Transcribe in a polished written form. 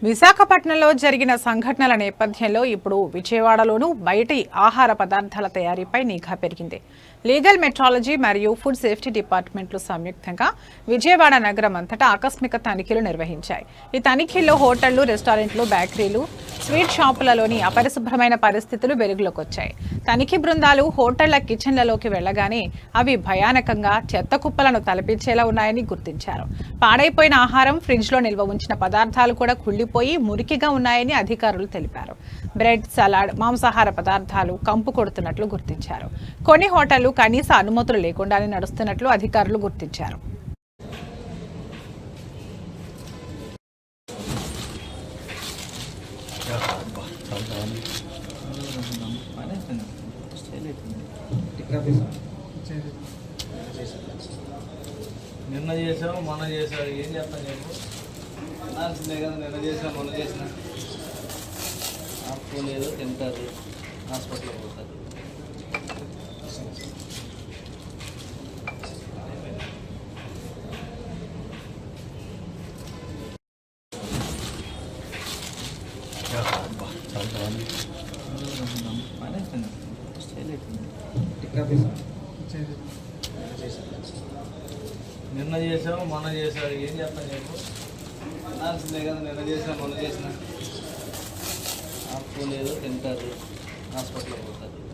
విశాఖపట్నంలో జరిగిన సంఘటనల నేపథ్యంలో ఇప్పుడు విజయవాడలోనూ బయటి ఆహార పదార్థాల తయారీపై నిఘా పెరిగింది. లీగల్ మెట్రాలజీ మరియు ఫుడ్ సేఫ్టీ డిపార్ట్మెంట్లు సంయుక్తంగా విజయవాడ నగరం అంతటా ఆకస్మిక తనిఖీలు నిర్వహించాయి. ఈ తనిఖీల్లో హోటళ్లు, రెస్టారెంట్లు, బేకరీలు, స్వీట్ షాపులలోని అపరిశుభ్రమైన పరిస్థితులు వెలుగులోకి వచ్చాయి. తనిఖీ బృందాలు హోటళ్ల కిచెన్లలోకి వెళ్లగానే అవి భయానకంగా చెత్త కుప్పలను తలపించేలా ఉన్నాయని గుర్తించారు. పాడైపోయిన ఆహారం, ఫ్రిడ్జ్లో నిల్వ ఉంచిన పదార్థాలు కూడా కుళ్లిపోయి మురికిగా ఉన్నాయని అధికారులు తెలిపారు. బ్రెడ్, సలాడ్, మాంసాహార పదార్థాలు కంపు కొడుతున్నట్లు గుర్తించారు. కొన్ని హోటళ్లు కనీస అనుమతులు లేకుండానే నడుస్తున్నట్లు అధికారులు గుర్తించారు. నిన్న చేసాము, మొన్న చేసావు, ఏం చేస్తాను చెప్పు. అనాల్సిందే కదా, నిన్న చేసాం, మొన్న చేసిన ఆపుకోలేదు, తింటారు, హాస్పిటల్కి పోతారు. నిన్న చేసాము, మొన్న చేసావు, ఏం చేస్తాను చెప్పు. అనాల్సిందే కదా, నిన్న చేసాం, మొన్న చేసిన ఆపుకోలేదు, తింటారు, హాస్పిటల్కి పోతారు.